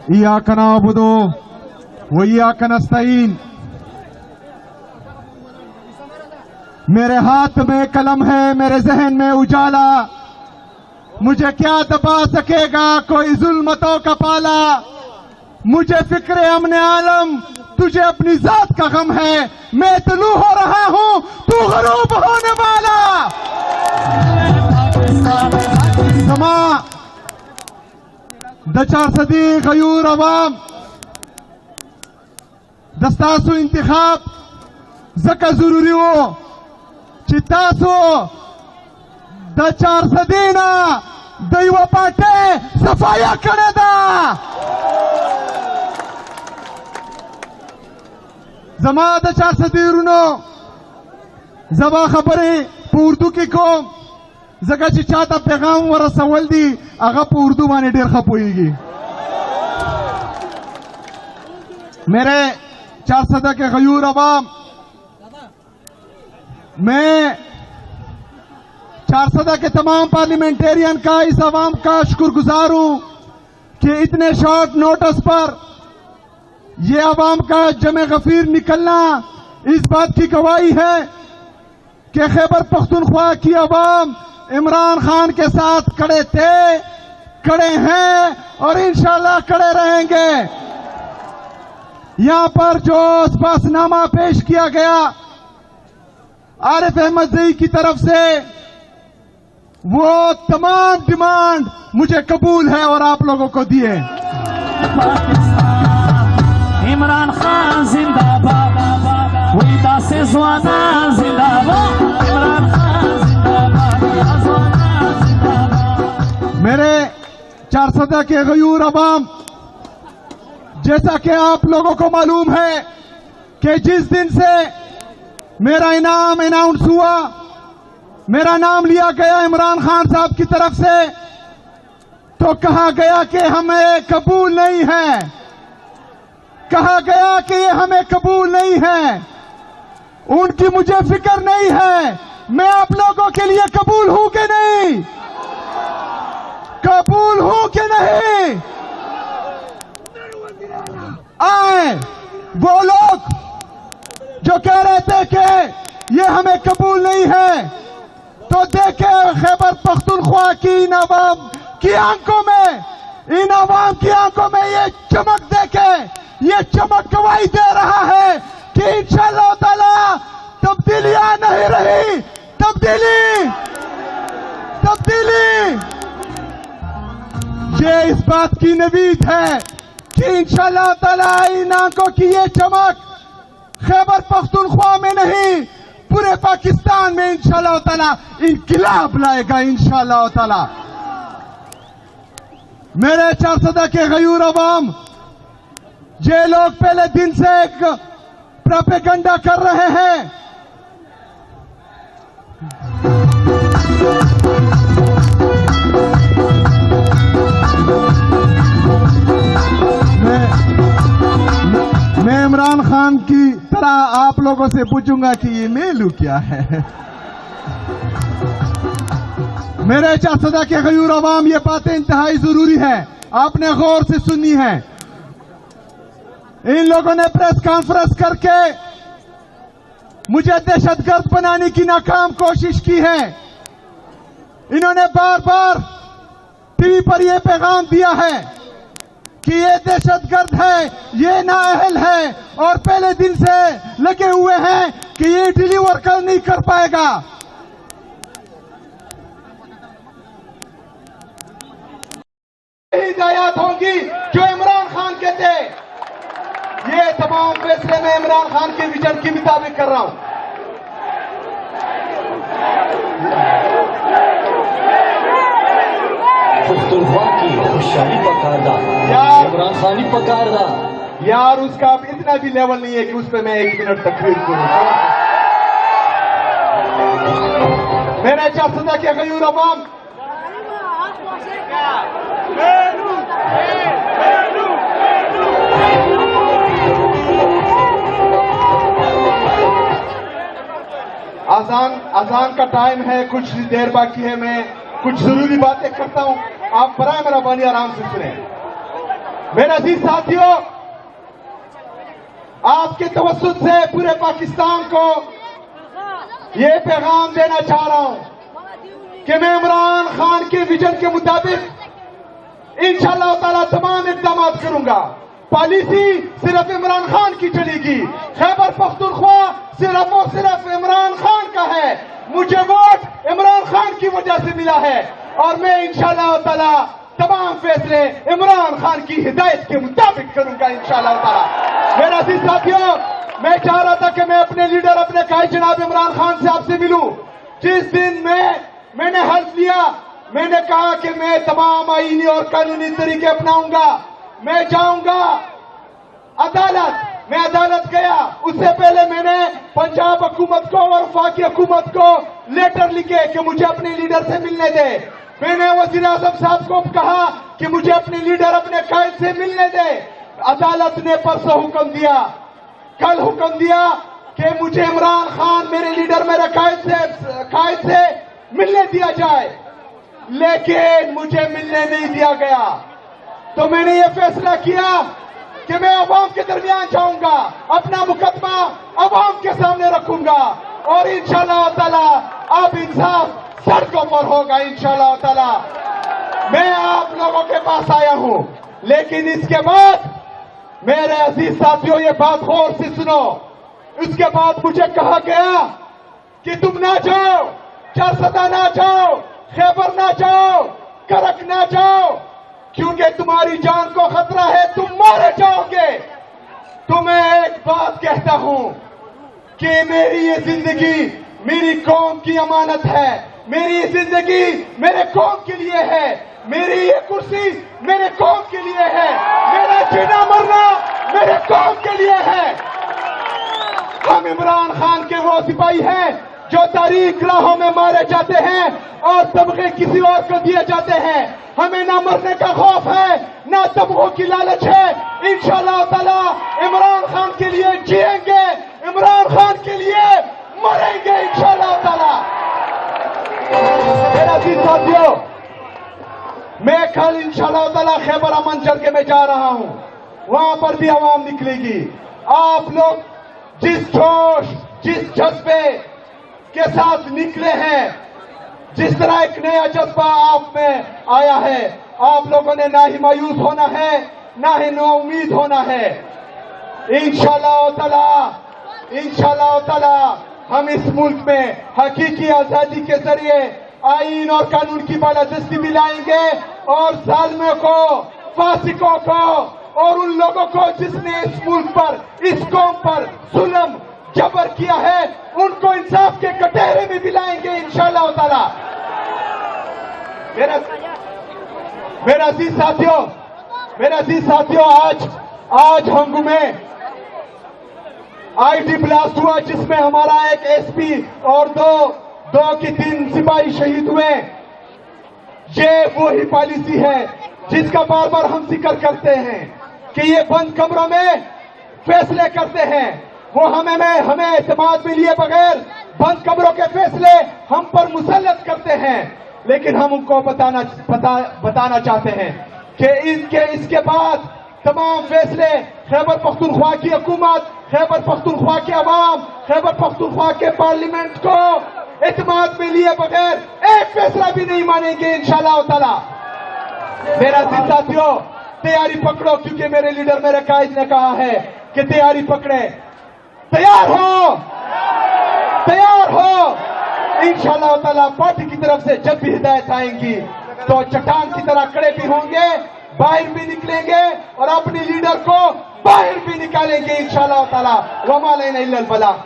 إياك نعبد وإياك نستعين. میرے ہاتھ میں قلم ہے, میرے ذہن میں اجالا, مجھے کیا دبا سکے گا کوئی ظلمتوں کا پالا. مجھے فکر امن عالم, تجھے اپنی ذات کا غم ہے. میں طلوع ہو رہا ہوں, تو غروب ہونے والا. سما د 400 غیور عوام دستاسو انتخاب زکه ضروری وو چې تاسو د 400 نه د یوه پارټۍ صفایه کړې ده. زما د 400 ورونو زما خبرې په اردو کې کوم, ځکه چې چاته پیغام ورسول دي هغه په اردو باندې ډېر ښه پوهېږي. میرے 400 کے غیور عوام, میں 400 کے تمام پارلیمنٹیرین کا, اس عوام کا شکر گزار ہوں کہ اتنے شارٹ نوٹس پر یہ عوام کا جمع غفیر نکلنا اس بات کی گواہی ہے کہ خیبر پختونخوا کی عوام عمران خان کے ساتھ کھڑے تھے, کھڑے ہیں اور انشاءاللہ کھڑے رہیں گے. یہاں پر جو اسپاس نامہ پیش کیا گیا عارف احمد زئی کی طرف سے, وہ تمام ڈیمانڈ مجھے قبول ہے اور آپ لوگوں کو دیے. عمران خان زندہ باد, ویدا سے زوانا زندہ باد, عمران خان زندہ باد, زوانا زندہ باد. میرے 400 کے غیور عوام, جیسا کہ آپ لوگوں کو معلوم ہے کہ جس دن سے میرا انعام اناؤنس ہوا, میرا نام لیا گیا عمران خان صاحب کی طرف سے, تو کہا گیا کہ ہمیں قبول نہیں ہے, کہا گیا کہ یہ ہمیں قبول نہیں ہے. ان کی مجھے فکر نہیں ہے, میں آپ لوگوں کے لیے قبول ہوں کہ نہیں, قبول ہوں کہ نہیں. آئے وہ لوگ جو کہہ رہے تھے کہ یہ ہمیں قبول نہیں ہے, تو دیکھیں خیبر پختونخوا کی ان عوام کی آنکھوں میں, ان عوام کی آنکھوں میں یہ چمک دیکھیں, یہ چمک گواہی دے رہا ہے کہ انشاءاللہ تعالی تبدیلیاں نہیں رہی, تبدیلی. یہ اس بات کی نوید ہے کہ انشاءاللہ تعالی ان آنکھوں کی یہ چمک خیبر پختونخوا میں نہیں, پورے پاکستان میں انشاءاللہ تعالی انقلاب لائے گا انشاءاللہ تعالی. میرے 400 کے غیور عوام, یہ لوگ پہلے دن سے ایک پروپیگنڈا کر رہے ہیں, میں عمران خان کی طرح آپ لوگوں سے پوچھوں گا کہ یہ میلو کیا ہے. میرے 400 کے غیور عوام, یہ باتیں انتہائی ضروری ہیں, آپ نے غور سے سنی ہے. ان لوگوں نے پریس کانفرنس کر کے مجھے دہشت گرد بنانے کی ناکام کوشش کی ہے. انہوں نے بار بار ٹی وی پر یہ پیغام دیا ہے کہ یہ دہشت گرد ہے, یہ نااہل ہے, اور پہلے دن سے لگے ہوئے ہیں کہ یہ ڈیلیور نہیں کر پائے گا. ہدایات ہوں گی جو عمران خان کے تھے. یہ تمام فیصلے میں عمران خان کے ویژن کے مطابق کر رہا ہوں. پختونخوا کی خوشحالی پکاردا, عمران خانی پکاردا. یار اس کا اب اتنا بھی لیول نہیں ہے کہ اس پہ میں 1 منٹ تقریر کروں. میرے 400 کے غیور عوام, اذان کا ٹائم ہے, کچھ دیر باقی ہے, میں کچھ ضروری باتیں کرتا ہوں. آپ برائے مہربانی آرام سے سنیں. میرے عزیز ساتھیوں، آپ کے توسط سے پورے پاکستان کو یہ پیغام دینا چاہ رہا ہوں کہ میں عمران خان کے ویژن کے مطابق انشاءاللہ تعالی تمام اقدامات کروں گا. پالیسی صرف عمران خان کی چلے گی. خیبر پختونخوا صرف اور صرف عمران خان کا ہے. مجھے ووٹ عمران خان کی وجہ سے ملا ہے اور میں انشاءاللہ تعالی تمام فیصلے عمران خان کی ہدایت کے مطابق کروں گا انشاءاللہ تعالی. میرے عزیز ساتھیوں، میں چاہ رہا تھا کہ میں اپنے لیڈر، اپنے قائد جناب عمران خان سے آپ سے ملوں. جس دن میں نے حلف لیا، میں نے کہا کہ میں تمام آئینی اور قانونی طریقے اپناؤں گا. میں جاؤں گا عدالت. میں عدالت گیا. اس سے پہلے میں نے پنجاب حکومت کو اور وفاقی حکومت کو لیٹر لکھے کہ مجھے اپنے لیڈر سے ملنے دے. میں نے وزیر اعظم صاحب کو کہا کہ مجھے اپنے لیڈر، اپنے قائد سے ملنے دے. عدالت نے پرسوں حکم دیا، کل حکم دیا کہ مجھے عمران خان میرے لیڈر، میرے قائد سے ملنے دیا جائے، لیکن مجھے ملنے نہیں دیا گیا. تو میں نے یہ فیصلہ کیا کہ میں عوام کے درمیان جاؤں گا، اپنا مقدمہ عوام کے سامنے رکھوں گا اور انشاءاللہ تعالی اب انصاف سڑکوں پر ہوگا انشاءاللہ تعالی. میں آپ لوگوں کے پاس آیا ہوں، لیکن اس کے بعد میرے عزیز ساتھیوں یہ بات غور سے سنو. اس کے بعد مجھے کہا گیا کہ تم نہ جاؤ، چارسدہ نہ جاؤ، خیبر نہ جاؤ، کرک نہ جاؤ، کیونکہ تمہاری جان کو خطرہ ہے، تم مارے جاؤ گے. تو میں ایک بات کہتا ہوں کہ میری یہ زندگی میری قوم کی امانت ہے. میری یہ زندگی میرے قوم کے لیے ہے. میری یہ کرسی میرے قوم کے لیے ہے. میرا جینا مرنا میرے قوم کے لیے ہے. ہم عمران خان کے وہ سپاہی ہیں جو تاریخ راہوں میں مارے جاتے ہیں اور تمغے کسی اور کو دیے جاتے ہیں. ہمیں نہ مرنے کا خوف ہے، نہ تمغوں کی لالچ ہے. انشاءاللہ تعالی عمران خان کے لیے جیئیں گے، عمران خان کے لیے مریں گے انشاءاللہ تعالی. میرے عزیز ساتھیوں، میں کل انشاءاللہ تعالی خیبر امن جرگے میں جا رہا ہوں. وہاں پر بھی عوام نکلے گی. آپ لوگ جس جوش، جس جذبے کے ساتھ نکلے ہیں، جس طرح ایک نیا جذبہ آپ میں آیا ہے، آپ لوگوں نے نہ ہی مایوس ہونا ہے، نہ ہی نا امید ہونا ہے. انشاءاللہ تعالی ہم اس ملک میں حقیقی آزادی کے ذریعے آئین اور قانون کی بالادستی بھی لائیں گے اور ظالموں کو، فاسقوں کو اور ان لوگوں کو جس نے اس ملک پر، اس قوم پر ظلم جبر کیا ہے، ان کو انصاف کے کٹہرے میں بھی لائیں گے انشاءاللہ تعالی. میرے عزیز ساتھیوں، آج ہنگو میں آئی ٹی بلاسٹ ہوا جس میں ہمارا ایک ایس پی اور دو کی 3 سپاہی شہید ہوئے. یہ وہی پالیسی ہے جس کا بار بار ہم ذکر کرتے ہیں کہ یہ بند کمروں میں فیصلے کرتے ہیں. وہ ہمیں اعتماد میں لیے بغیر بند کمروں کے فیصلے ہم پر مسلط کرتے ہیں. لیکن ہم ان کو بتانا چاہتے ہیں کہ اس کے بعد تمام فیصلے خیبر پختونخوا کی حکومت، خیبر پختونخوا کے عوام، خیبر پختونخوا کے پارلیمنٹ کو اعتماد میں لیے بغیر ایک فیصلہ بھی نہیں مانیں گے انشاءاللہ تعالی. میرا عزیز ساتھیوں، تیاری پکڑو، کیونکہ میرے لیڈر، میرے قائد نے کہا ہے کہ تیاری پکڑے. تیار ہو. انشاءاللہ تعالی پارٹی کی طرف سے جب بھی ہدایت آئیں گی تو چٹان کی طرح کھڑے بھی ہوں گے، باہر بھی نکلیں گے اور اپنے لیڈر کو باہر بھی نکالیں گے انشاءاللہ تعالی. وما علینا الا البلاغ.